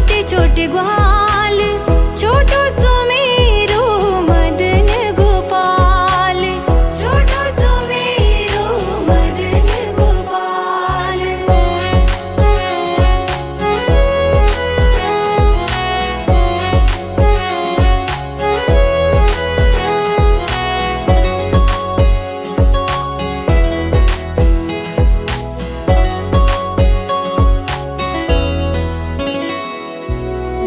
छोटे छोटे ग्वाल, छोटो सुमेरो मदन गोपाल, छोटो सुमेरो मदन गोपाल।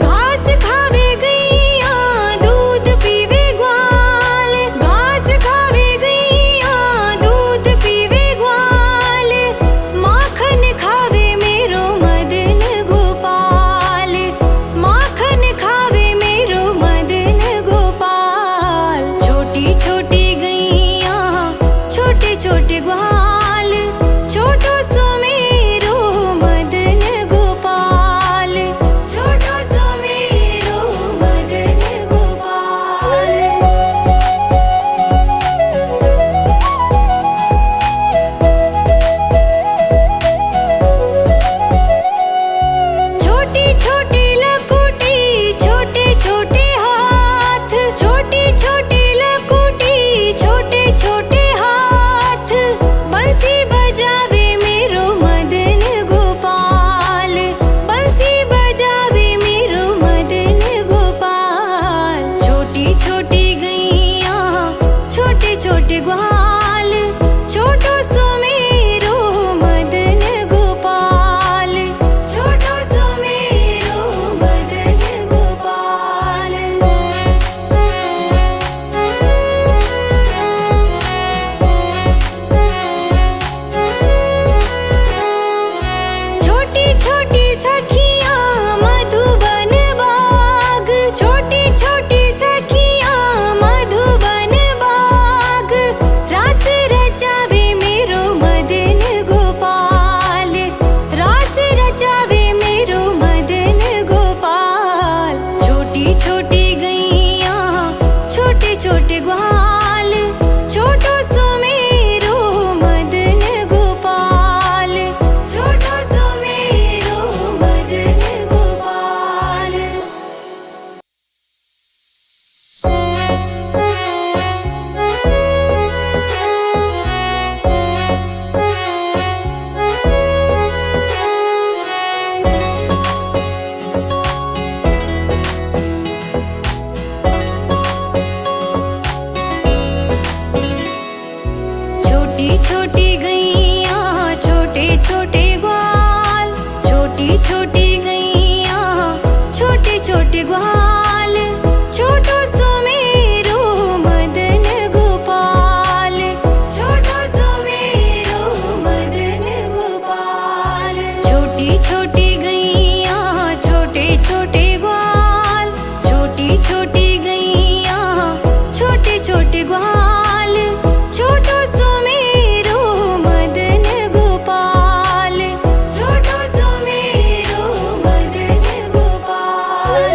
घास खावे गैया दूध पीवे ग्वाल, घास खावे गैया दूध पीवे ग्वाल, माखन खावे मेरो मदन गोपाल, माखन खावे मेरो मदन गोपाल। छोटी छोटी गैया छोटे छोटे ग्वाल, छोटो सुमेरो मदन गोपाल, छोटो सुमेरो मदन गोपाल। छोटी छोटी लकुटी छोटे छोटे हाथ, छोटी छोटी लकुटी छोटे छोटे हाथ, बंसी बजावे मेरो मदन गोपाल, बंसी बजावे मेरो मदन गोपाल। छोटी छोटी गैया छोटे छोटे ग्वाल, छोटो सुमेरो मदन गोपाल, छोटो सुमेरो मदन गोपाल। छोटी छोटी सखियां मधुबन बाग, छोटी छोटी सखियां मधुबन बाग, रास रचावे मेरो मदन गोपाल, रास रचावे मेरो मदन गोपाल। छोटी छोटी गैया छोटे छोटे ग्वाल, छोटो सुमेरो मदन गोपाल, छोटो सुमेरो मदन गोपाल। छोटी छोटी गैया छोटे छोटे ग्वाल, छोटी छोटी गैया छोटे छोटे ग्वाल, छोटो सुमेरो मदन गोपाल, छोटो सुमेरो मदन गोपाल। छोटी छोटी गैया छोटे छोटे ग्वाल, छोटी छोटी गैया छोटे छोटे ग्वाल, छोटो सुमेरो मदन गोपाल, छोटो सुमेरो मदन गोपाल।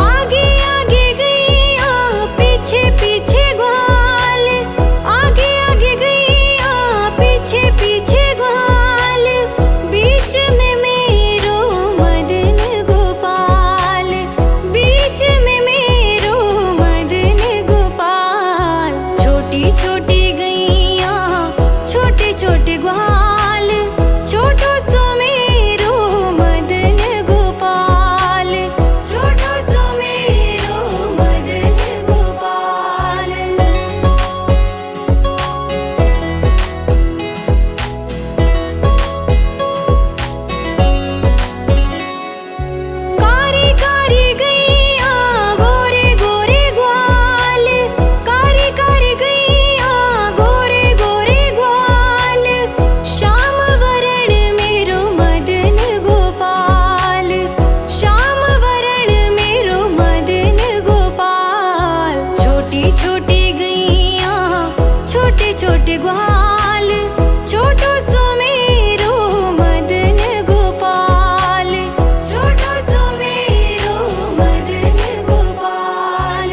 आगे आगे गैया पीछे पीछे ग्वाल, आगे आगे गैया पीछे पीछे ग्वाल, बीच में मेरो मदन गोपाल, बीच में मेरो मदन गोपाल। छोटी छोटी गैया छोटे छोटे ग्वाल, छोटो सुमेरो मदन गोपाल, छोटो सुमेरो मदन गोपाल। कारी कारी गैया गोरे गोरे ग्वाल, कारी कारी गैया गोरे गोरे ग्वाल, श्याम वरण मेरो मदन गोपाल, श्याम वरण मेरो मदन गोपाल। छोटी छोटी गैया छोटे छोटे ग्वाल, छोटो सुमेरो मदन गोपाल, छोटो सुमेरो मदन गोपाल।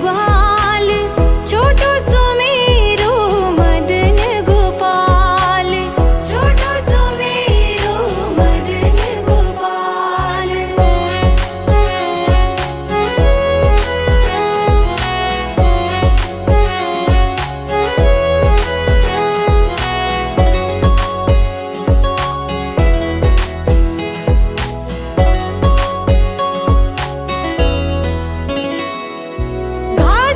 ग्वाल, छोटो सुमेरो मदन गोपाल, छोटो सुमेरो मदन गोपाल। घास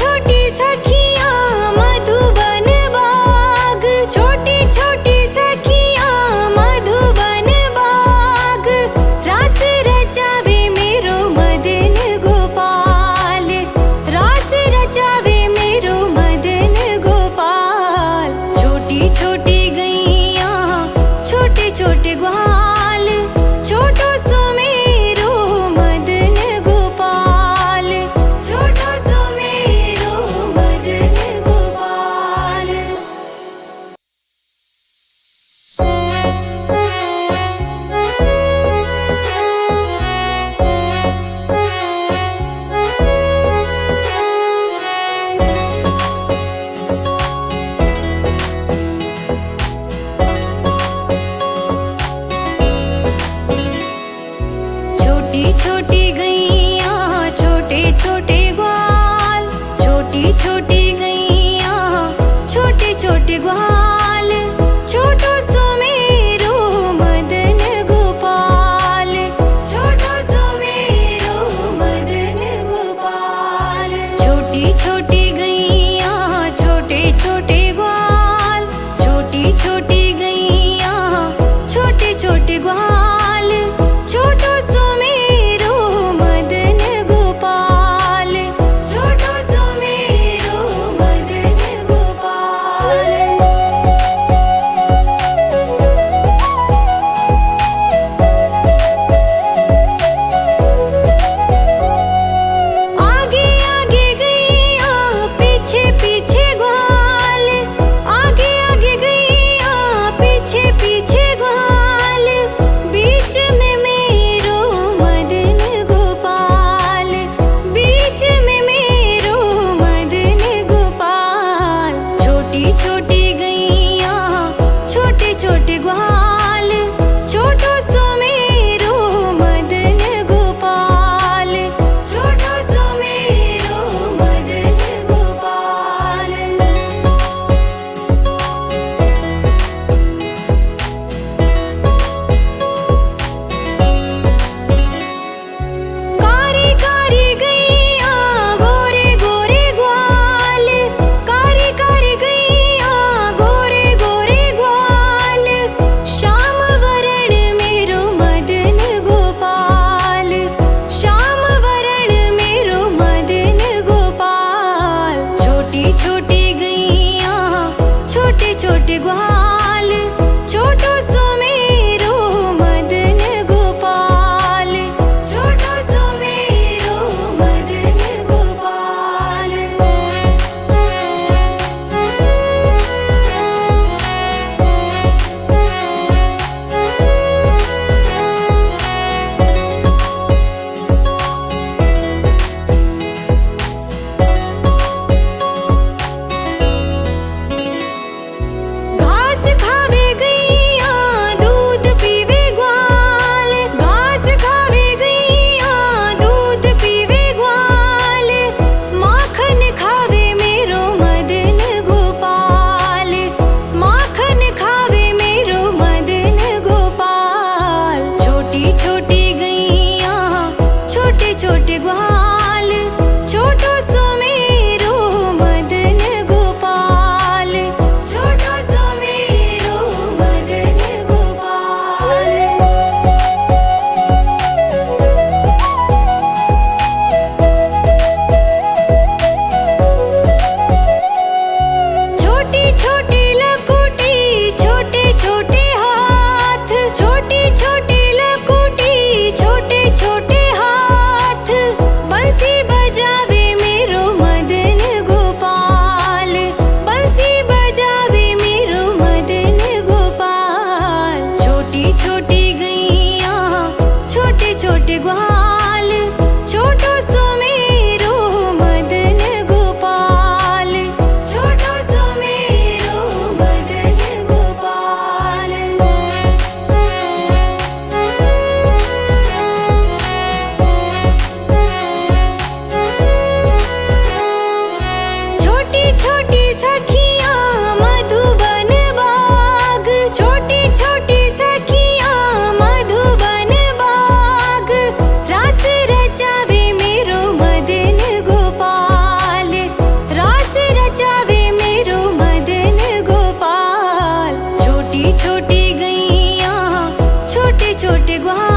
छोटी सखियाँ मधुबन बाग, छोटी छोटी सखियाँ मधुबन बाग, रास रचावे मेरो मदन गोपाल, रास रचावे मेरो मदन गोपाल। छोटी छोटी गैया छोटे छोटे ग्वाल, छोटो सुमेरो मदन गोपाल, छोटो सुमेरो मदन ग्वार।